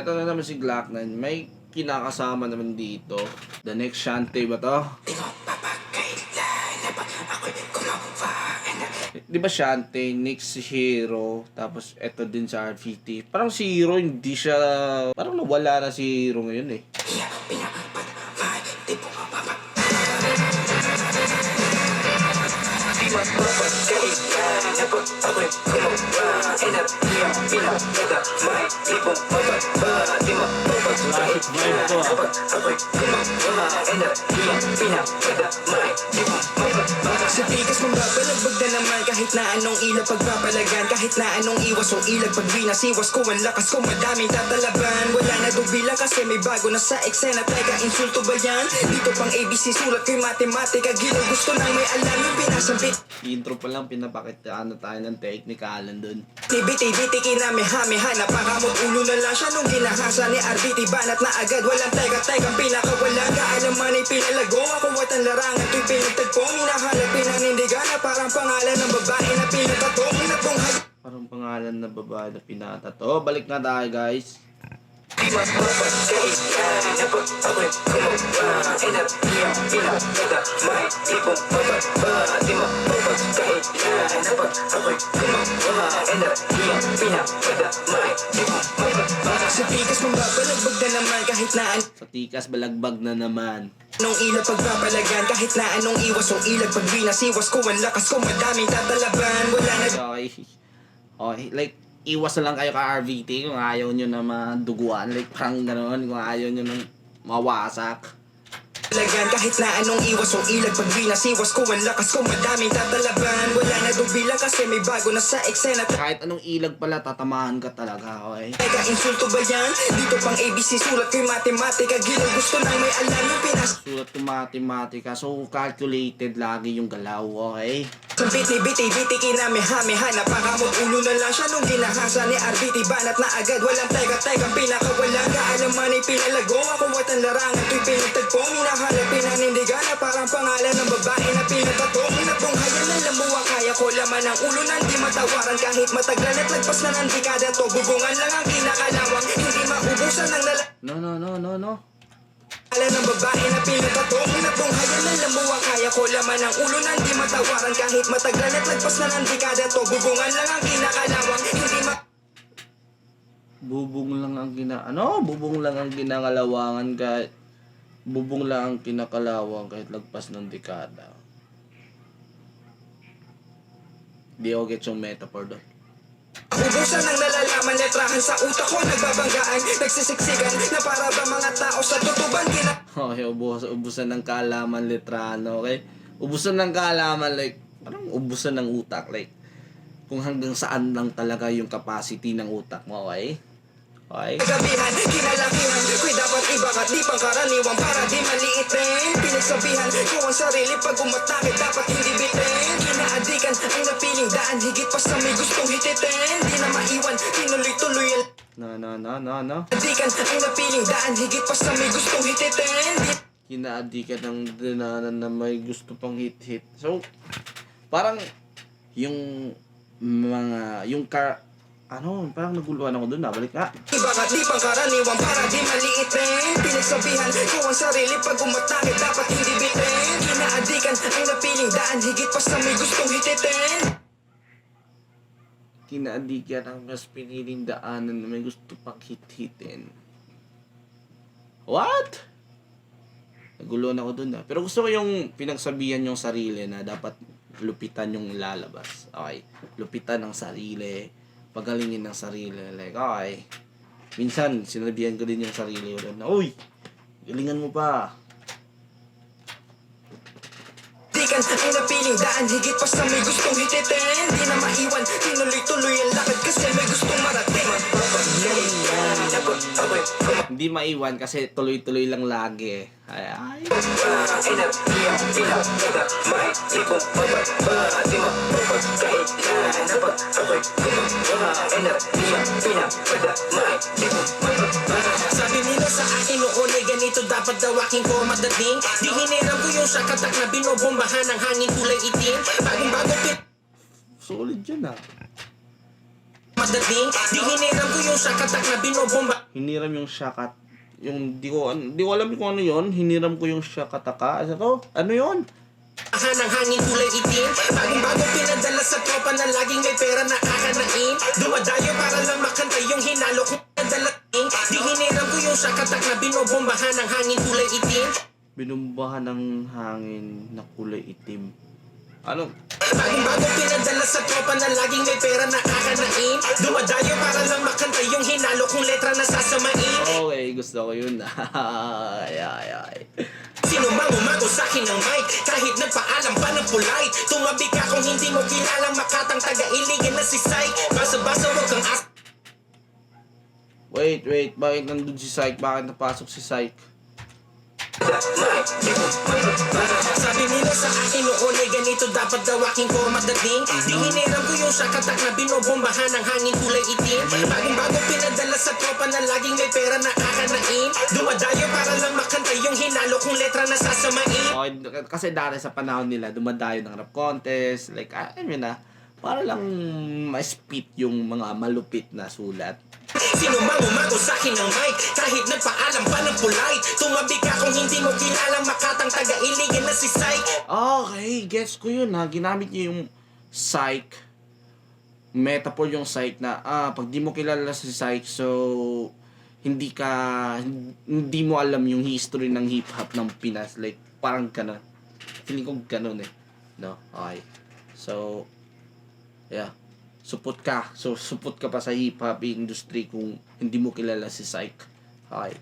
eto na naman si Glock 9. May kinakasama naman dito. The next Shantae ba to? Di ba Shantae, next si Hero, tapos eto din sa RVT. Parang si Hero hindi siya, parang nawala na si Hero ngayon eh. Classic vibe to Sa tigas mong babalagbag na naman kahit na anong ilag pagpapalagan, kahit na anong iwas o ilag pag binasiwas ko ang lakas ko madaming tatalaban. Wala na dubila kasi may bago na sa eksena. Teka, insulto ba yan? Dito pang ABC sulat ko'y matematika. Ginaw gusto nang may alam yung pinasambit. Intro pa lang pinapakitaan na tayo ng technikalan dun. Tibiti-biti kinamiha-miha. Napakamot ulo na lang siya nung ginahasa ni RBT. Banat na agad, walang teka-teka, pinakawalang kaalaman ay pinalago. Ako at ang larangan to'y pinagtagpo. Minahalap pinanindigan na parang pangalan ng babae na pinatato. Parang pangalan na babae na pinatato. Balik na tayo guys. Sa tigas mong babalagbag na naman kahit na Sa tikas balagbag na naman. anong ilag pagpapalagan, kahit na anong iwas o ilag pag binasiwas ko ang lakas ko madaming tatalaban. Wala na Okay. Okay, like, iwas na lang kayo ka RVT kung ayaw nyo na maduguan. Like, parang gano'n, kung ayaw nyo na mawasak. lagan, kahit na anong iwas o ilag pag binasiwas ko ang lakas ko madaming tatalaban. Wala na dubila kasi may bago na sa eksena. Kahit anong ilag pala, tatamaan ka talaga, okay? Teka, insulto ba yan? Dito pang ABC sulat ko'y matematika. Ginaw gusto nang may alam yung Sulat ko matematika, so calculated lagi yung galaw, okay? Sambit ni biti-biti kinamiha-miha. Napakamot ulo na lang siya nung ginahasa ni RBT. Banat na agad, walang teka-teka, pinakawalang kaalaman ay pinalago. Ako at ang larangan to'y pinagtagpo. Minahalap pinanindigan na parang pangalan ng babae na pinatato. Minatunghayan na lamuha, kaya ko laman ang ulo na di matawaran. Kahit mataglan at lagpas na ng dekada to, bubungan lang ang kinakalawang. Hindi maubusan ng No. alam ng babae na pinatato. Minatunghayan na lamuha, kaya ko laman ang ulo na di matawaran. Kahit mataglan at lagpas na ng dekada to, bubungan lang ang kinakalawang. Hindi Bubong lang ang Bubong lang ang kinakalawangan kahit... Bubong lang ang kinakalawang kahit lagpas ng dekada. Di ako get yung metaphor doon. ubusan ng nalalaman, letrahan sa utak ko nagbabanggaan, nagsisiksikan na para ba mga tao sa tutuban Okay, ubusan ng kaalaman litrano, okay? Ubusan ng kaalaman, like, parang ubusan ng utak, like, kung hanggang saan lang talaga yung capacity ng utak mo, okay? Okay? Gabihan, kinalakihan, ko'y dapat ibakat, di pangkaraniwan para di maliitin. Pinagsabihan ko ang sarili pag umatake, dapat hindi bitin. Kinaadikan ang napiling daan, higit pa sa may gustong hititin. Di na maiwan, tinuloy-tuloy ang No. adikan ang napiling daan, higit pa sa may gustong hititin. Kinaadikan ng dinanan na may gusto pang hit-hit. So, parang, parang naguluhan ako dun, balik nga. Ibakat di pangkaraniwan para di maliitin. Pinagsabihan ko ang sarili pag umatake, dapat hindi bitin. Kinaadikan ang napiling daan, higit pa sa may gustong hititin. Kinaadikan ang mas piniling daanan na may gusto pang hit-hitin. What? Naguluhan ako dun Pero gusto ko yung pinagsabihan yung sarili na dapat lupitan yung lalabas. Okay? Lupitan ng sarili. Pagalingin ng sarili. Like, okay. Minsan, sinabihan ko din yung sarili ko na, uy, galingan mo pa. Dikan ang napiling daan, higit pa sa may gustong hititin. Di na maiwan, tinuloy-tuloy ang lakad kasi may gustong marating. Hindi maiwan kasi tuloy-tuloy lang lagi. Ay. Sabi nila sa akin noon ay ganito dapat daw aking format dating. Di hiniram ko yung sakatak na binobombahan ng hangin kulay itim. Bagong-bagong Solid yun madating. Di hiniram ko yung sakatak na binobomba. Hiniram yung shakat. Yung di ko alam kung ano yon. Hiniram ko yung shakataka. Ano to? Ano yon? Ahan ng hangin kulay itim. Bagong-bago pinadala sa tropa na laging may pera na kakanain. Dumadayo para lang makanta yung hinalo kong nadalating. Di hiniram ko yung sakatak na binobombahan ng hangin kulay itim. Binumbahan ng hangin na kulay itim. Ano? Bagong-bago pinadala sa tropa na laging may pera na kakanain. Dumadayo para lang makanta yung hinalo kong letra na sasamain. Okay, gusto ko yun. ay. Sino mang umago sa'kin ng mic, kahit nagpaalam pa ng polite. Tumabi ka kung hindi mo kilalang makatang taga-iligin na si Syke. Basa-basa wag kang Wait. Bakit nandun si Syke? Bakit napasok si Syke? Sabi nila sa akin noon ay ganito dapat daw aking format dating. Di hiniram ko yung sakatak na binobombahan ng hangin kulay itim. Bagong-bago pinadala sa tropa na laging may pera na kakanain. Dumadayo para lang makanta yung hinalo kong letra na sasamain. Okay, kasi dati sa panahon nila, dumadayo ng rap contest. Like, I mean para lang ma-spit yung mga malupit na sulat. Sino mang umago sa'kin ng mic, kahit nagpaalam pa ng polite. Tumabi ka kung hindi mo kilalang makatang taga-iligin na si Syke. Okay, gets ko yun ha. Ginamit niya yung psych. Metaphor yung psych na, pag di mo kilala si Syke, so hindi mo alam yung history ng hip-hop ng Pinas. Like, parang gano'n. Feeling ko gano'n eh. No? Okay. So, yeah. Supot ka. So, supot ka pa sa hip-hop industry kung hindi mo kilala si Syke. Okay.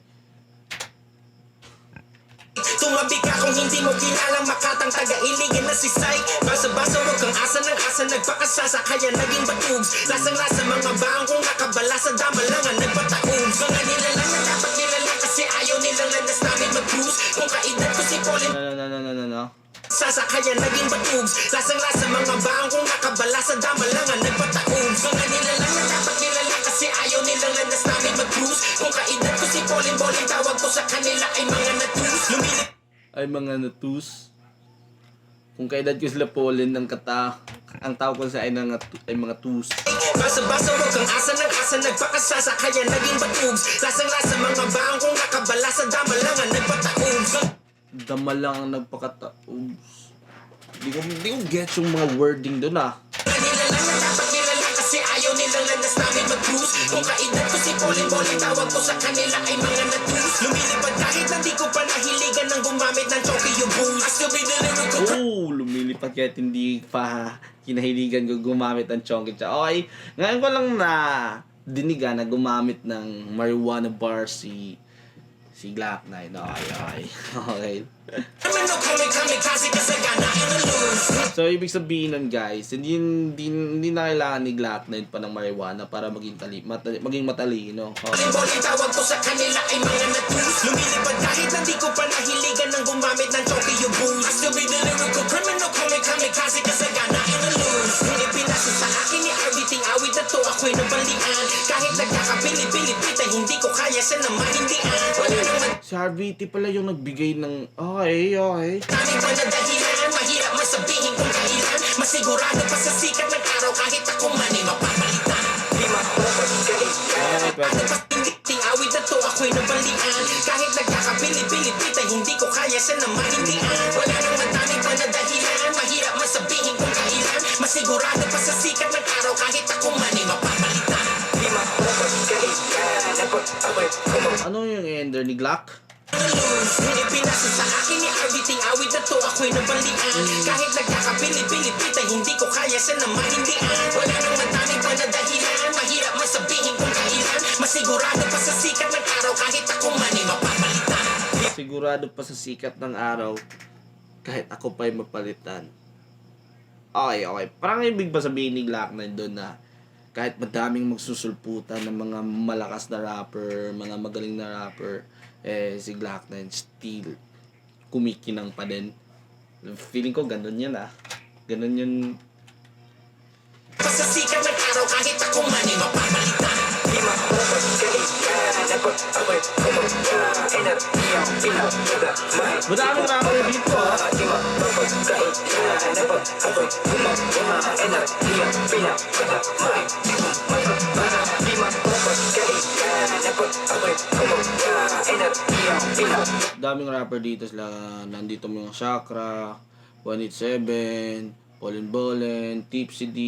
Tumabi ka kung hindi mo kilalang makatang taga-iligin na si Syke. Basa-basa wag kang asa ng asa, nagpakasasa kaya naging batugs. Lasang-lasa mga baang kung nakabala sa damalangan nagpataogs. Mga nilalang na dapat nilalang kasi ayaw nilang landas namin mag-cruise. Kung kaedad ko si Paulin No. sasa kaya naging batugs. Lasang-lasa mga baang kung nakabala sa damalangan nagpataogs. Mga nilalang na dapat nilalang kasi ayaw nilang landas namin mag-cruise. Kung kaedad ko si Paulin tawag ko sa kanila ay mga natus. Lumilip Ay mga natus. Kung kaedad ko sila Pauline ng ang tawag ko sa ay mga tus. basa-basa wag kang asa ng asa, nagpakasasa kaya naging batugs. Lasang-lasa mga baang kung nakabala sa damalangan nagpataogs. Dama lang ang nagpakataogs. Di ko get yung mga wording doon Kanila lang na dapat nilalang kasi ayaw nilang landas namin mag-cruise. Kung kaedad ko si Paulin tawag ko sa kanila ay mga natus. Lumilipad kahit na di ko pa nahiligan ng gumamit ng Tokyo booze. As to be delivered ko lumilipat kahit hindi pa kinahiligan ko gumamit ng chonky. Okay, ngayon ko lang na dinigan na gumamit ng marijuana bar si Glock 9. Okay. So, ibig sabihin nun guys, hindi na kailangan ni Glock 9 pa ng marijuana para maging matalino. Boling tawag ko sa kanila ay mga natus. Lumilipad kahit na di ko pa nahiligan ng gumamit ng Tokyo booze. As to be delivered ko criminal kamikaze kasi ganain na lose. Kung ipinasa sa akin ni RBT awit na to ako'y nabalian. Kahit nagkakapili-pilit ay hindi ko kaya siya na mahindian. Wala naman Si RVT pala yung nagbigay ng okay. Tanging pa na dahilan, mahirap masabihin kung kailan. Masigurado pa sa sikat ng araw kahit ako man ay mapapalitan. Di mapapagkaitan. Ano pa ting awit na to ako'y nabalian. Kahit nagkakapili-pilit ay hindi ko kaya siya na mahindian. Wala nang madaming pa na dahilan, mahirap masabihin kung kailan. Masigurado pa sa sikat ng araw kahit ako man ay mapapalitan. Di mapapagkaitan. Ano yung ender ni Glock? Ipinasa sa akin ni RBT awit na to ako'y nabalian. Kahit nagkakapili-pilit ay hindi ko kaya siya na mahindian. Wala nang madaming pa na dahilan, mahirap masabihin kung kailan. Masigurado pa sa sikat ng araw kahit ako man ay mapapalitan. Sigurado pa sa sikat ng araw kahit ako pa'y mapalitan. Okay. Parang ibig ba sabihin ni Glock 9 doon na kahit madaming magsusulputan ng mga malakas na rapper, mga magaling na rapper, si Glock 9 still kumikinang pa din. Feeling ko ganun yan Ganun yun. Sa sikat ng araw kahit ako man ay mapapalitan. Di mapapagkaitan. Napag-away kumagkain at iyong pinagdagamay. Madaming rapper dito Di mapapagkaitan. Napag-away kumagkain at iyong pinagdagamay. Daming rapper dito sila. Nandito mo yung Chakra, 187, Bolin Bolen, Tipsy D.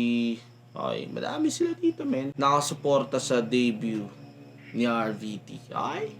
Okay, madami sila dito, men. Nakasuporta sa debut ni RVT. Okay?